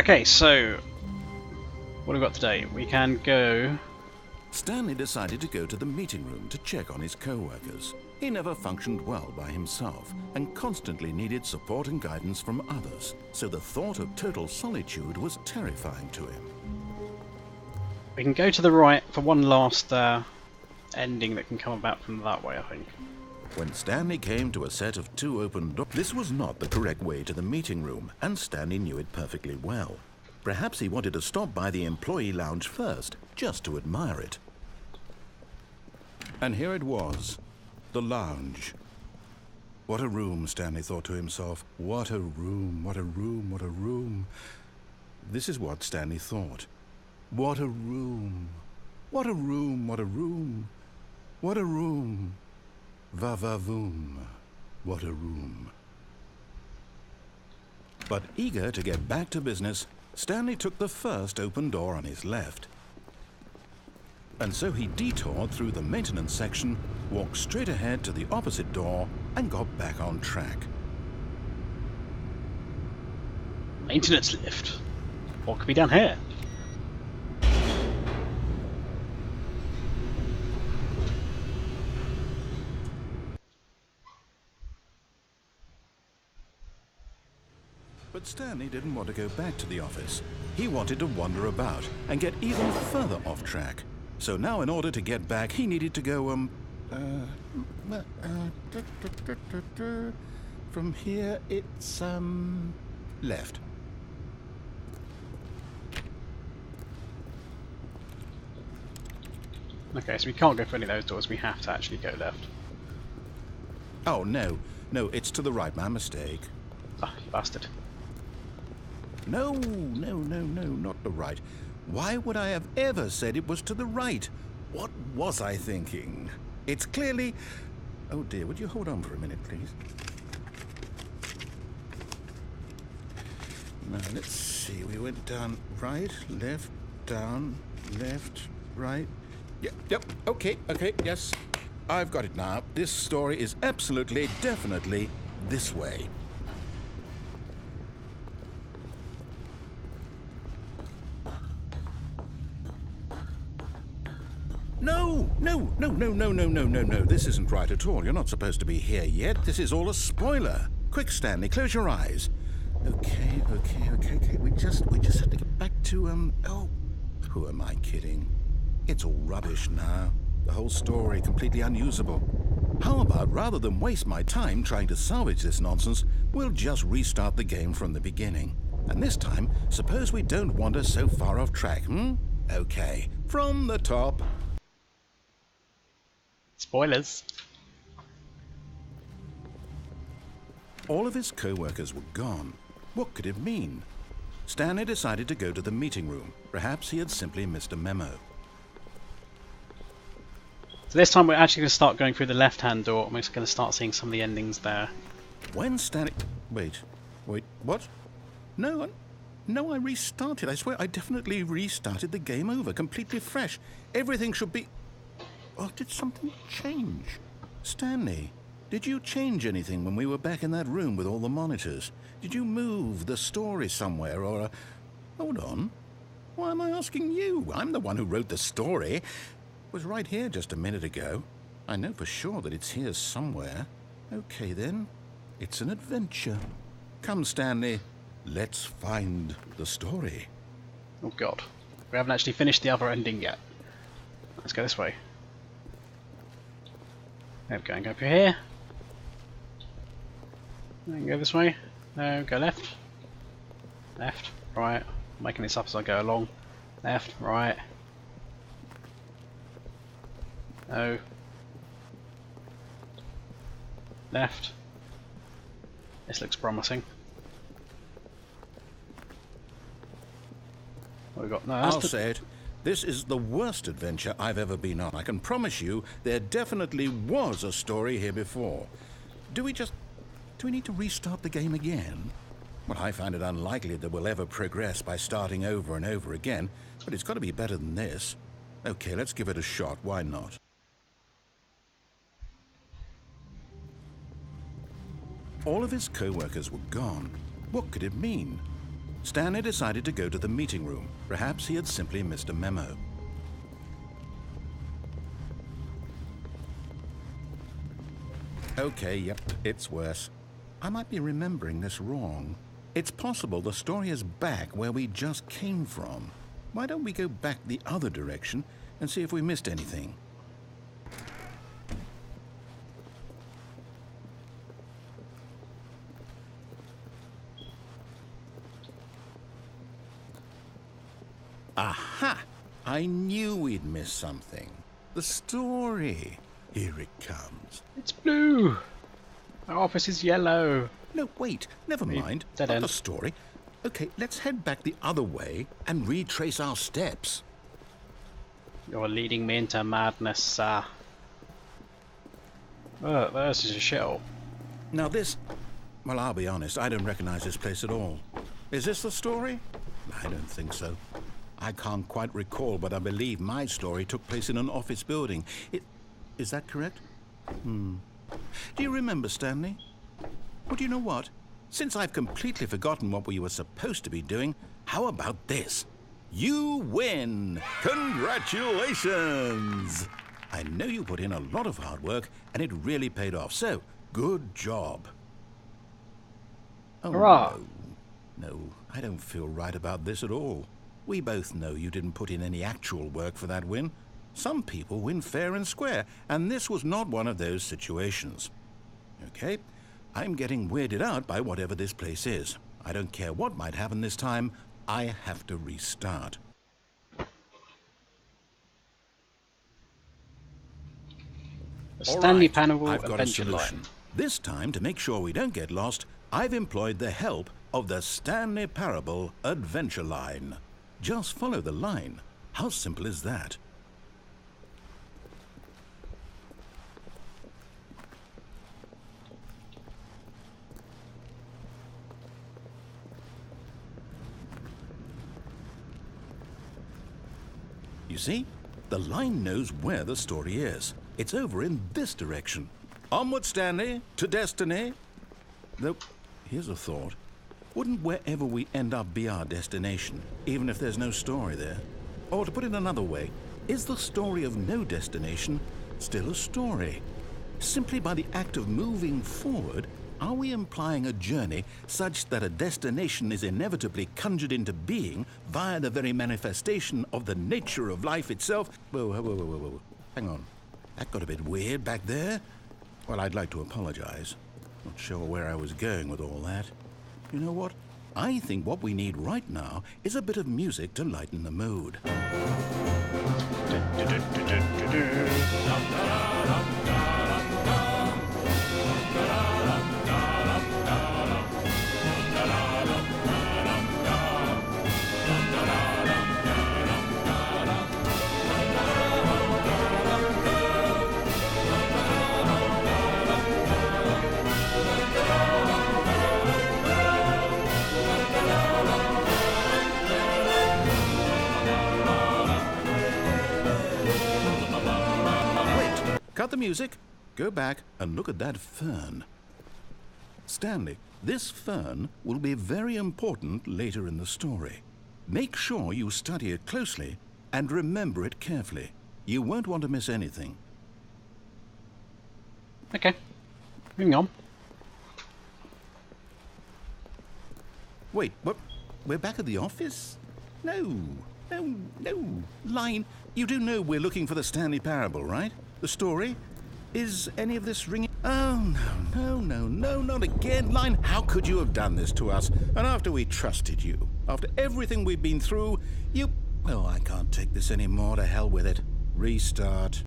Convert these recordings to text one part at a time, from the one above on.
Okay, so what have we got today? We can go. Stanley decided to go to the meeting room to check on his co-workers. He never functioned well by himself and constantly needed support and guidance from others, so the thought of total solitude was terrifying to him. We can go to the right for one last ending that can come about from that way, I think. When Stanley came to a set of 2 open doors, this was not the correct way to the meeting room, and Stanley knew it perfectly well. Perhaps he wanted to stop by the employee lounge first, just to admire it. And here it was, the lounge. What a room, Stanley thought to himself. What a room, what a room, what a room. This is what Stanley thought. What a room. What a room, what a room. What a room. Va-va-voom. What a room. But eager to get back to business, Stanley took the first open door on his left. And so he detoured through the maintenance section, walked straight ahead to the opposite door, and got back on track. Maintenance lift. What could be done here? But Stanley didn't want to go back to the office. He wanted to wander about and get even further off track. So now in order to get back, he needed to go, from here it's, left. Okay, so we can't go for any of those doors, we have to actually go left. Oh, no, it's to the right, my mistake. Ah, you bastard. No, not the right. Why would I have ever said it was to the right? What was I thinking? It's clearly... Oh dear, would you hold on for a minute, please? Now, let's see. We went down right, left, down, left, right. Yep, okay, yes. I've got it now. This story is absolutely, definitely this way. No. This isn't right at all. You're not supposed to be here yet. This is all a spoiler. Quick, Stanley, close your eyes. Okay. We just have to get back to, oh, who am I kidding? It's all rubbish now. The whole story completely unusable. How about, rather than waste my time trying to salvage this nonsense, we'll just restart the game from the beginning. And this time, suppose we don't wander so far off track, Okay, from the top. Spoilers. All of his co-workers were gone. What could it mean? Stanley decided to go to the meeting room. Perhaps he had simply missed a memo. So this time we're actually going to start going through the left-hand door, and we're going to start seeing some of the endings there. When Stanley... Wait, what? No, I restarted. I swear I definitely restarted the game over, completely fresh. Everything should be... Oh, did something change? Stanley, did you change anything when we were back in that room with all the monitors? Did you move the story somewhere or... Hold on. Why am I asking you? I'm the one who wrote the story. It was right here just a minute ago. I know for sure that it's here somewhere. Okay, then. It's an adventure. Come, Stanley. Let's find the story. Oh god. We haven't actually finished the other ending yet. Let's go this way. There we go, and go up here. And go this way. No, go left. Left, right. I'm making this up as I go along. Left, right. No. Left. This looks promising. What have we got? No, I'll say it. This is the worst adventure I've ever been on. I can promise you there definitely was a story here before. Do we need to restart the game again? Well, I find it unlikely that we'll ever progress by starting over and over again, but it's got to be better than this. Okay, let's give it a shot. Why not? All of his co-workers were gone. What could it mean? Stanley decided to go to the meeting room. Perhaps he had simply missed a memo. Okay, yep, it's worse. I might be remembering this wrong. It's possible the story is back where we just came from. Why don't we go back the other direction and see if we missed anything? Aha! I knew we'd missed something. The story. Here it comes. It's blue. Our office is yellow. No, wait. Never mind. Dead Not end. the story. Okay, let's head back the other way and retrace our steps. You're leading me into madness, sir. Oh, this is a shithole. Now this... Well, I'll be honest. I don't recognize this place at all. Is this the story? I don't think so. I can't quite recall, but I believe my story took place in an office building. Is that correct? Do you remember, Stanley? Well, do you know what? Since I've completely forgotten what we were supposed to be doing, how about this? You win! Congratulations! I know you put in a lot of hard work, and it really paid off, so good job. Oh, Hurrah! No, I don't feel right about this at all. We both know you didn't put in any actual work for that win. Some people win fair and square, and this was not one of those situations. Okay, I'm getting weirded out by whatever this place is. I don't care what might happen this time. I have to restart. A Stanley All right, Parable I've got a adventure solution. line. This time, to make sure we don't get lost, I've employed the help of the Stanley Parable adventure line. Just follow the line. How simple is that? You see? The line knows where the story is. It's over in this direction. Onward, Stanley, to destiny. Though, here's a thought. Wouldn't wherever we end up be our destination, even if there's no story there? Or to put it another way, is the story of no destination still a story? Simply by the act of moving forward, are we implying a journey such that a destination is inevitably conjured into being via the very manifestation of the nature of life itself? Whoa. Hang on. That got a bit weird back there. Well, I'd like to apologize. Not sure where I was going with all that. You know what? I think what we need right now is a bit of music to lighten the mood. Cut the music, go back and look at that fern. Stanley, this fern will be very important later in the story. Make sure you study it closely and remember it carefully. You won't want to miss anything. Okay, moving on. Wait, what? We're back at the office? No. Line, you do know we're looking for the Stanley Parable, right? The story? Is any of this ringing? Oh, no, not again. Line, how could you have done this to us? And after we trusted you, after everything we've been through, you... Oh, I can't take this anymore. To hell with it. Restart.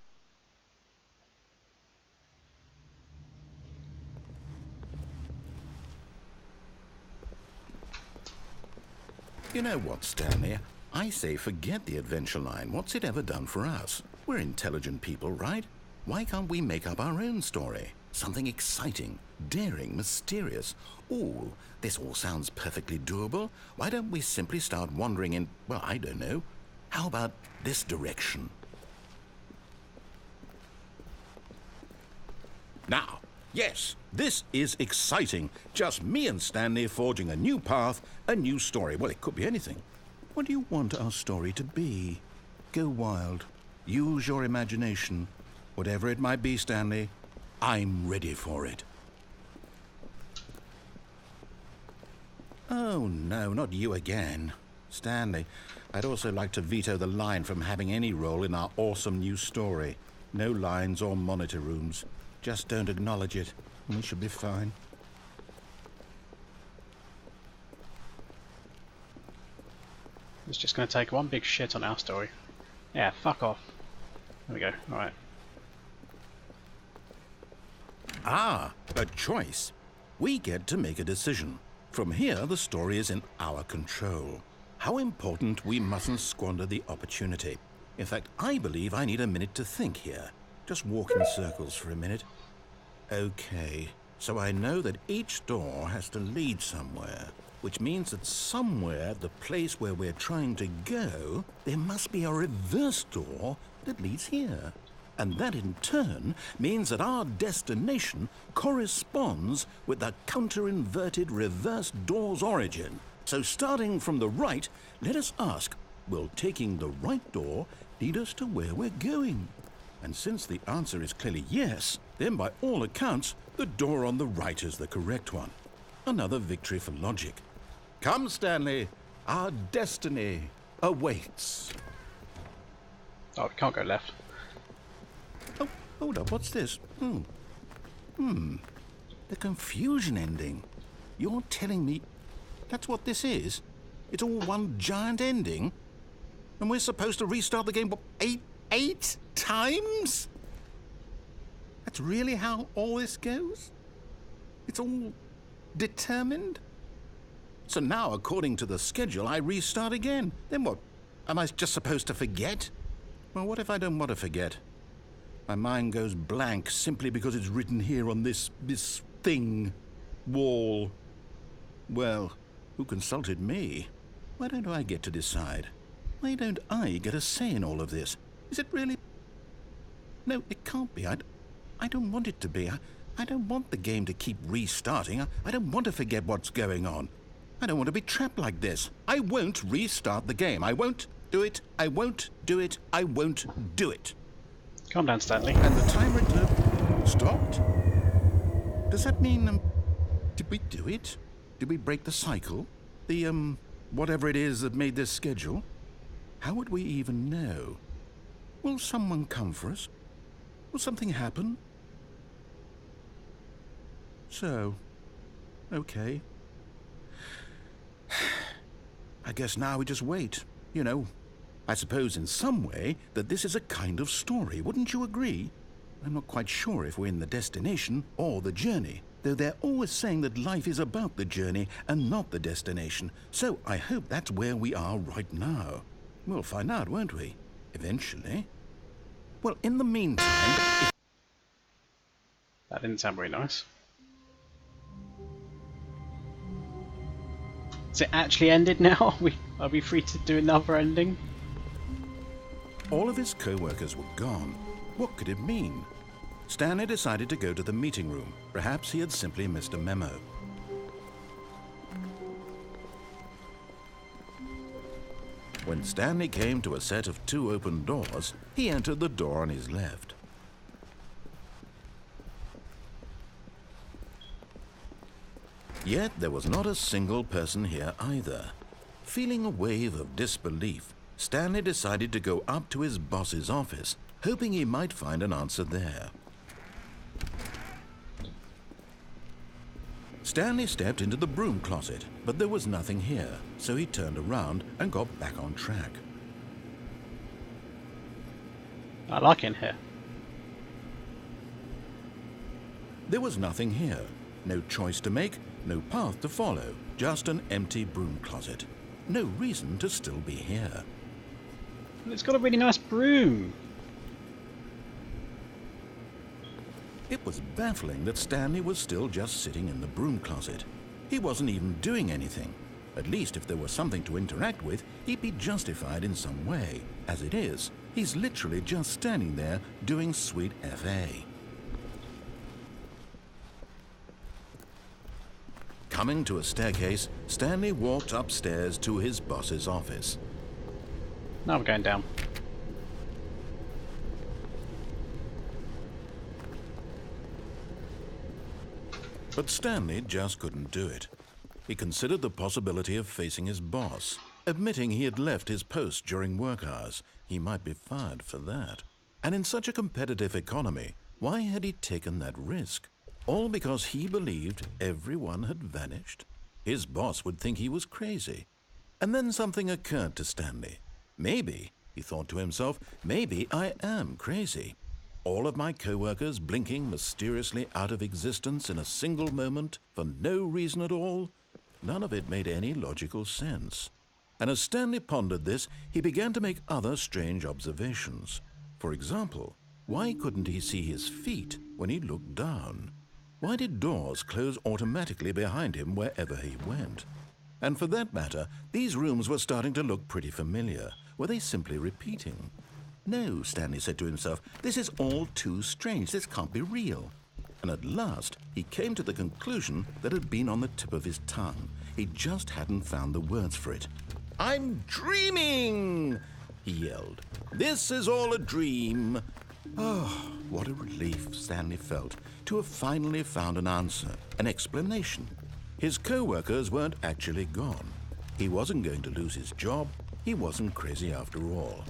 You know what, Stanley? I say forget the adventure line. What's it ever done for us? We're intelligent people, right? Why can't we make up our own story? Something exciting, daring, mysterious. Ooh, this all sounds perfectly doable. Why don't we simply start wandering in, well, I don't know. How about this direction? Now, Yes, this is exciting. Just me and Stanley forging a new path, a new story. Well, it could be anything. What do you want our story to be? Go wild. Use your imagination. Whatever it might be, Stanley, I'm ready for it. Oh, no, not you again. Stanley, I'd also like to veto the line from having any role in our awesome new story. No lines or monitor rooms. Just don't acknowledge it, and we should be fine. It's just going to take one big shit on our story. Yeah, fuck off. There we go. Alright. Ah, a choice. We get to make a decision. From here, the story is in our control. How important we mustn't squander the opportunity. In fact, I believe I need a minute to think here. Just walk in circles for a minute. Okay, so I know that each door has to lead somewhere, which means that somewhere, the place where we're trying to go, there must be a reverse door that leads here. And that in turn means that our destination corresponds with the counter-inverted reverse door's origin. So starting from the right, let us ask, will taking the right door lead us to where we're going? And since the answer is clearly yes, then by all accounts, the door on the right is the correct one. Another victory for logic. Come, Stanley, our destiny awaits. Oh, we can't go left. Oh, hold up, what's this? The confusion ending. You're telling me that's what this is? It's all one giant ending? And we're supposed to restart the game, what, eight times? That's really how all this goes? It's all determined? So now, according to the schedule, I restart again. Then what? Am I just supposed to forget? Well, what if I don't want to forget? My mind goes blank simply because it's written here on this thing, wall. Well, who consulted me? Why don't I get to decide? Why don't I get a say in all of this? Is it really? No, it can't be. I don't want it to be. I don't want the game to keep restarting. I don't want to forget what's going on. I don't want to be trapped like this. I won't restart the game. I won't do it. I won't do it. I won't do it. Calm down, Stanley. And the timer stopped? Does that mean, did we do it? Did we break the cycle? The, whatever it is that made this schedule? How would we even know? Will someone come for us? Will something happen? So, okay. I guess now we just wait, you know. I suppose in some way that this is a kind of story, wouldn't you agree? I'm not quite sure if we're in the destination or the journey, though they're always saying that life is about the journey and not the destination, so I hope that's where we are right now. We'll find out, won't we? Eventually. Well, in the meantime... That didn't sound very nice. Is it actually ended now? Are we free to do another ending? All of his co-workers were gone. What could it mean? Stanley decided to go to the meeting room. Perhaps he had simply missed a memo. When Stanley came to a set of 2 open doors, he entered the door on his left. Yet there was not a single person here either. Feeling a wave of disbelief, Stanley decided to go up to his boss's office, hoping he might find an answer there. Stanley stepped into the broom closet, but there was nothing here, so he turned around and got back on track. I like in here. There was nothing here. No choice to make, no path to follow, just an empty broom closet. No reason to still be here. Well, it's got a really nice broom. It was baffling that Stanley was still just sitting in the broom closet. He wasn't even doing anything. At least if there was something to interact with, he'd be justified in some way. As it is, he's literally just standing there doing sweet FA. Coming to a staircase, Stanley walked upstairs to his boss's office. Now we're going down. But Stanley just couldn't do it. He considered the possibility of facing his boss, admitting he had left his post during work hours. He might be fired for that. And in such a competitive economy, why had he taken that risk? All because he believed everyone had vanished? His boss would think he was crazy. And then something occurred to Stanley. Maybe, he thought to himself, maybe I am crazy. All of my co-workers blinking mysteriously out of existence in a single moment for no reason at all? None of it made any logical sense. And as Stanley pondered this, he began to make other strange observations. For example, why couldn't he see his feet when he looked down? Why did doors close automatically behind him wherever he went? And for that matter, these rooms were starting to look pretty familiar. Were they simply repeating? No, Stanley said to himself, this is all too strange. This can't be real. And at last, he came to the conclusion that had been on the tip of his tongue. He just hadn't found the words for it. "I'm dreaming!" he yelled. "This is all a dream." Oh, what a relief Stanley felt to have finally found an answer, an explanation. His co-workers weren't actually gone. He wasn't going to lose his job. He wasn't crazy after all.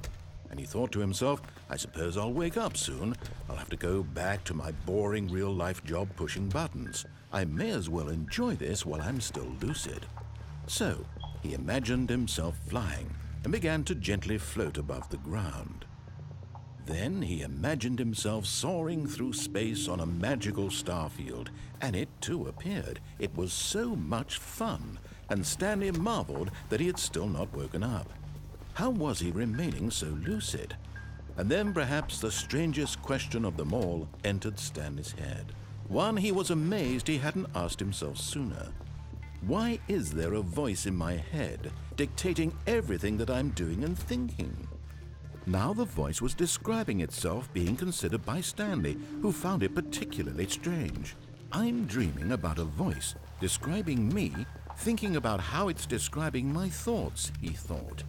And he thought to himself, I suppose I'll wake up soon. I'll have to go back to my boring real-life job pushing buttons. I may as well enjoy this while I'm still lucid. So, he imagined himself flying and began to gently float above the ground. Then he imagined himself soaring through space on a magical starfield, and it too appeared. It was so much fun, and Stanley marveled that he had still not woken up. How was he remaining so lucid? And then perhaps the strangest question of them all entered Stanley's head. One he was amazed he hadn't asked himself sooner. Why is there a voice in my head dictating everything that I'm doing and thinking? Now the voice was describing itself being considered by Stanley, who found it particularly strange. I'm dreaming about a voice describing me, thinking about how it's describing my thoughts, he thought.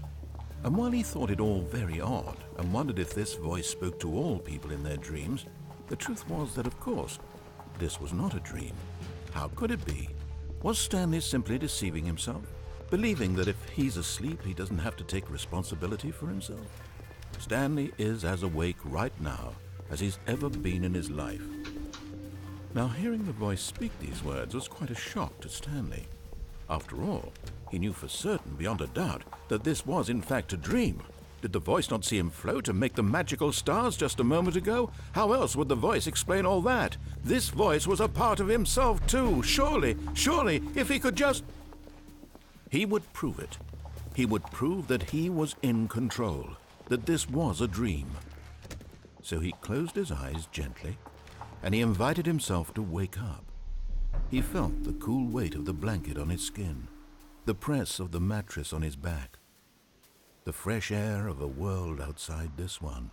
And while he thought it all very odd and wondered if this voice spoke to all people in their dreams, the truth was that, of course, this was not a dream. How could it be? Was Stanley simply deceiving himself, believing that if he's asleep, he doesn't have to take responsibility for himself? Stanley is as awake right now as he's ever been in his life. Now, hearing the voice speak these words was quite a shock to Stanley. After all, he knew for certain, beyond a doubt, that this was in fact a dream. Did the voice not see him float and make the magical stars just a moment ago? How else would the voice explain all that? This voice was a part of himself too. Surely, if he could just... He would prove it. He would prove that he was in control, that this was a dream. So he closed his eyes gently, and he invited himself to wake up. He felt the cool weight of the blanket on his skin, the press of the mattress on his back, the fresh air of a world outside this one.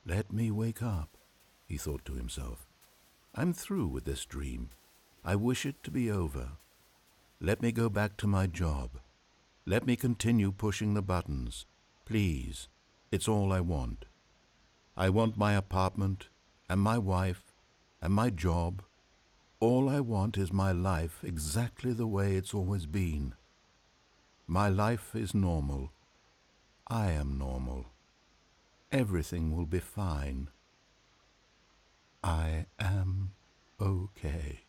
Let me wake up, he thought to himself. I'm through with this dream. I wish it to be over. Let me go back to my job. Let me continue pushing the buttons. Please, it's all I want. I want my apartment and my wife and my job. All I want is my life exactly the way it's always been. My life is normal. I am normal. Everything will be fine. I am okay.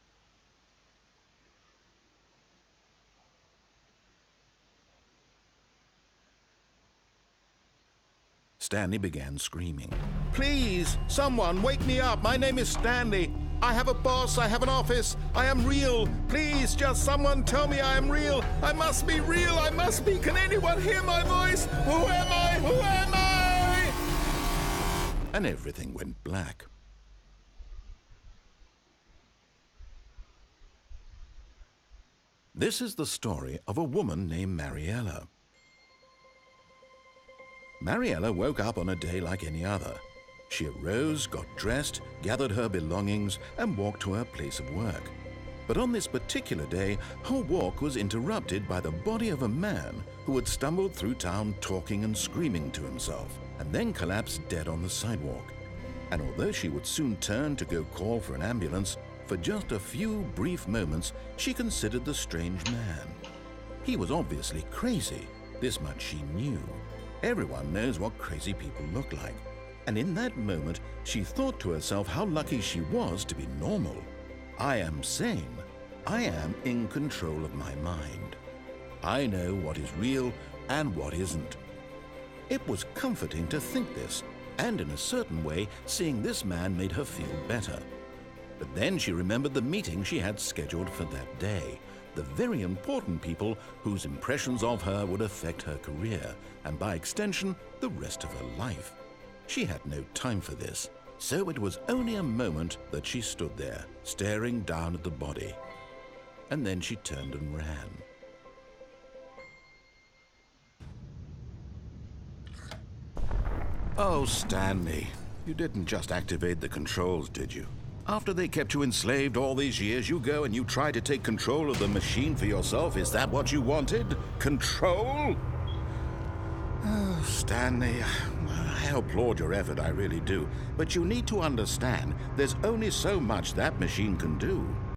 Stanley began screaming. Please, someone, wake me up. My name is Stanley. I have a boss. I have an office. I am real. Please, just someone tell me I am real. I must be real. I must be. Can anyone hear my voice? Who am I? Who am I? And everything went black. This is the story of a woman named Mariella. Mariella woke up on a day like any other. She arose, got dressed, gathered her belongings, and walked to her place of work. But on this particular day, her walk was interrupted by the body of a man who had stumbled through town talking and screaming to himself, and then collapsed dead on the sidewalk. And although she would soon turn to go call for an ambulance, for just a few brief moments she considered the strange man. He was obviously crazy, this much she knew. Everyone knows what crazy people look like. And in that moment, she thought to herself how lucky she was to be normal. I am sane. I am in control of my mind. I know what is real and what isn't. It was comforting to think this, and in a certain way, seeing this man made her feel better. But then she remembered the meeting she had scheduled for that day, the very important people whose impressions of her would affect her career, and by extension, the rest of her life. She had no time for this, so it was only a moment that she stood there, staring down at the body. And then she turned and ran. Oh, Stanley, you didn't just activate the controls, did you? After they kept you enslaved all these years, you go and you try to take control of the machine for yourself? Is that what you wanted? Control? Oh, Stanley, I applaud your effort, I really do. But you need to understand, there's only so much that machine can do.